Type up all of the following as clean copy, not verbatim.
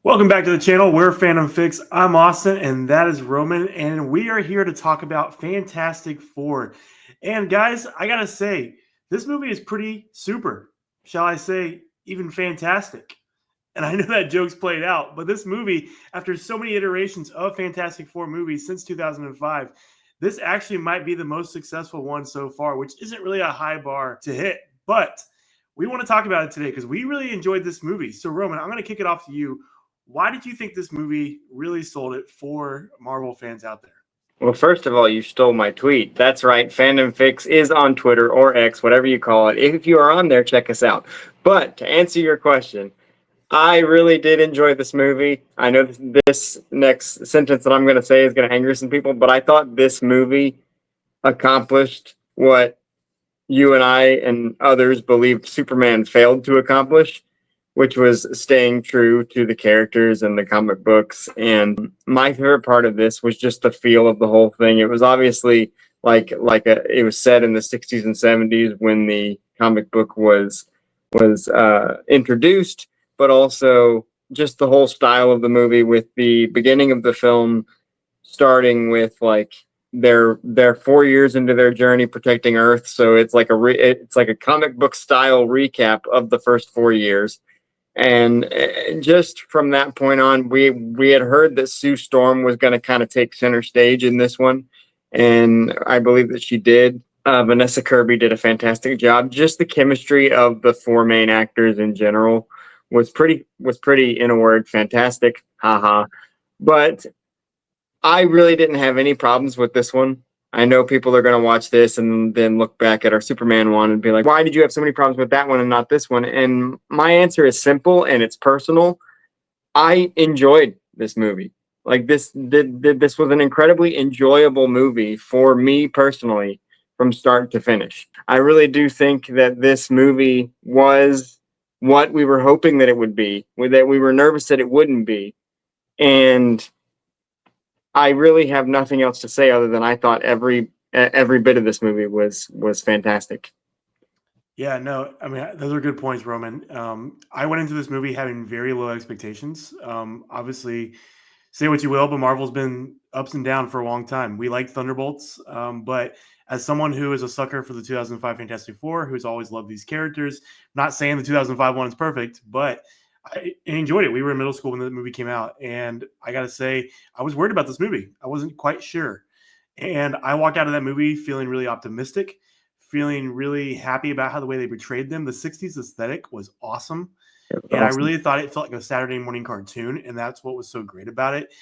Welcome back to the channel. We're Fandom Fix. I'm Austin, and that is Roman, and we are here to talk about Fantastic Four. And guys, I gotta say, this movie is pretty super. Shall I say, even fantastic? And I know that joke's played out, but this movie, after so many iterations of Fantastic Four movies since 2005, this actually might be the most successful one so far, which isn't really a high bar to hit. But we want to talk about it today because we really enjoyed this movie. So, Roman, I'm going to kick it off to you. Why did you think this movie really sold it for Marvel fans out there? Well, first of all, you stole my tweet. That's right. Fandom Fix is on Twitter or X, whatever you call it. If you are on there, check us out. But to answer your question, I really did enjoy this movie. I know this next sentence that I'm going to say is going to anger some people, but I thought this movie accomplished what you and I and others believed Superman failed to accomplish, which was staying true to the characters and the comic books. And my favorite part of this was just the feel of the whole thing. It was obviously it was set in the 60s and 70s when the comic book was introduced, but also just the whole style of the movie, with the beginning of the film starting with they're 4 years into their journey protecting Earth, so it's like it's like a comic book style recap of the first 4 years. And just from that point on, we had heard that Sue Storm was going to kind of take center stage in this one, and I believe that she did. Vanessa Kirby did a fantastic job. Just the chemistry of the four main actors in general was pretty, in a word, fantastic. Haha. But I really didn't have any problems with this one. I know people are going to watch this and then look back at our Superman one and be like, why did you have so many problems with that one and not this one? And my answer is simple and it's personal. I enjoyed this movie. This was an incredibly enjoyable movie for me personally from start to finish. I really do think that this movie was what we were hoping that it would be, that we were nervous that it wouldn't be. And I really have nothing else to say other than I thought every bit of this movie was fantastic. Yeah, no, I mean, those are good points, Roman. I went into this movie having very low expectations. Obviously, say what you will, but Marvel's been ups and down for a long time. We like Thunderbolts, but as someone who is a sucker for the 2005 Fantastic Four, who's always loved these characters, not saying the 2005 one is perfect, but I enjoyed it. We were in middle school when the movie came out, and I got to say, I was worried about this movie. I wasn't quite sure. And I walked out of that movie feeling really optimistic, feeling really happy about how the way they portrayed them. The 60s aesthetic was awesome. And I Awesome. really thought it felt like a Saturday morning cartoon, and that's what was so great about it.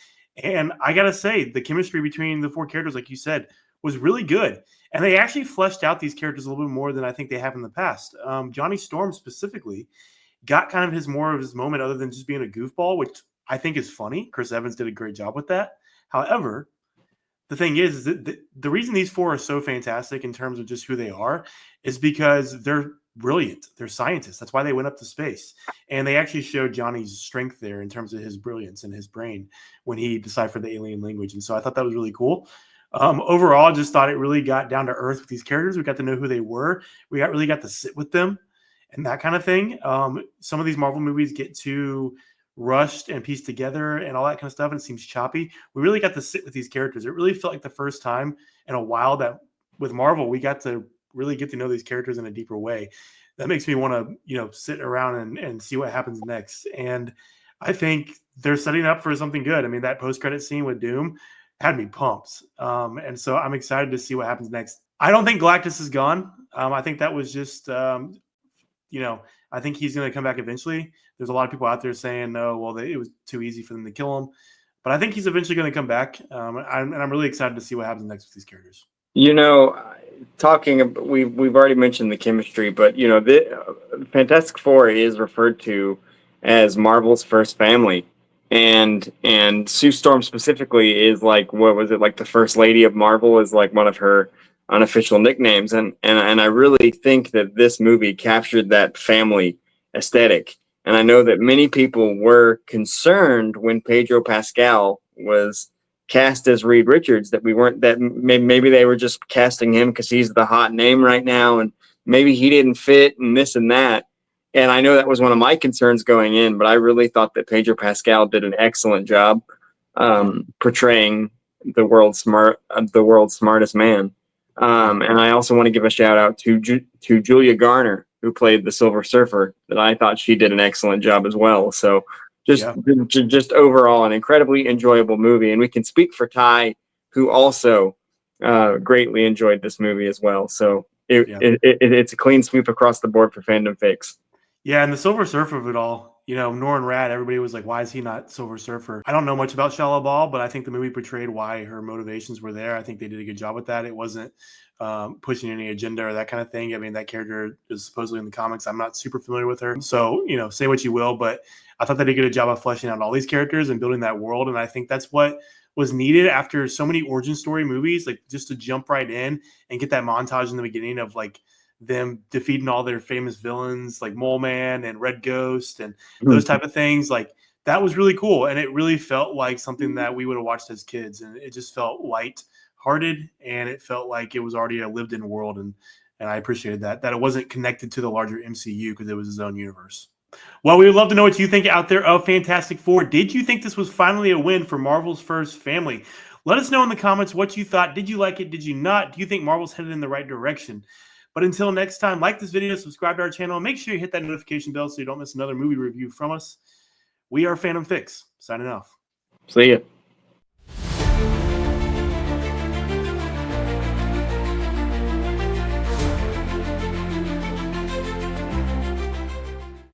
And I gotta say, the chemistry between the four characters, like you said, was really good. And they actually fleshed out these characters a little bit more than I think they have in the past. Johnny Storm specifically got kind of more of his moment, other than just being a goofball, which I think is funny. Chris Evans did a great job with that. However, the thing is that the reason these four are so fantastic in terms of just who they are is because they're brilliant. They're scientists. That's why they went up to space. And they actually showed Johnny's strength there in terms of his brilliance and his brain when he deciphered the alien language. And so I thought that was really cool. Overall, just thought it really got down to earth with these characters. We got to know who they were. We really got to sit with them and that kind of thing. Some of these Marvel movies get too rushed and pieced together and all that kind of stuff, and it seems choppy. We really got to sit with these characters. It really felt like the first time in a while that with Marvel we got to really get to know these characters in a deeper way. That makes me want to sit around and see what happens next. And I think they're setting up for something good. I mean, that post-credit scene with Doom had me pumped. And so I'm excited to see what happens next. I don't think Galactus is gone. I think that was just I think he's going to come back eventually. There's a lot of people out there saying, no, well, it was too easy for them to kill him. But I think he's eventually going to come back. And I'm really excited to see what happens next with these characters. You know, we've already mentioned the chemistry, but the Fantastic Four is referred to as Marvel's first family, and Sue Storm specifically is like, what was it, like the First Lady of Marvel is like one of her unofficial nicknames, and I really think that this movie captured that family aesthetic. And I know that many people were concerned when Pedro Pascal was cast as Reed Richards that we weren't that maybe they were just casting him because he's the hot name right now, and maybe he didn't fit and this and that. And I know that was one of my concerns going in, but I really thought that Pedro Pascal did an excellent job portraying the world's smartest man. And I also want to give a shout out to Julia Garner, who played the Silver Surfer. That I thought she did an excellent job as well. So just overall an incredibly enjoyable movie. And we can speak for Ty, who also greatly enjoyed this movie as well. So it's a clean sweep across the board for Fandom Fix. Yeah, and the Silver Surfer of it all, Norrin Rad, everybody was like, why is he not Silver Surfer? I don't know much about Shia LaBeouf, but I think the movie portrayed why her motivations were there. I think they did a good job with that. It wasn't pushing any agenda or that kind of thing. I mean, that character is supposedly in the comics. I'm not super familiar with her. So, say what you will, but I thought they did a good job of fleshing out all these characters and building that world. And I think that's what was needed after so many origin story movies, like just to jump right in and get that montage in the beginning of like them defeating all their famous villains like Mole Man and Red Ghost and those type of things. Like that was really cool. And it really felt like something that we would have watched as kids. And it just felt light-hearted, and it felt like it was already a lived-in world. And I appreciated that it wasn't connected to the larger MCU because it was its own universe. Well, we would love to know what you think out there of Fantastic Four. Did you think this was finally a win for Marvel's first family? Let us know in the comments what you thought. Did you like it? Did you not? Do you think Marvel's headed in the right direction? But until next time, like this video, subscribe to our channel, and make sure you hit that notification bell so you don't miss another movie review from us. We are Fandom Fix, signing off. See ya.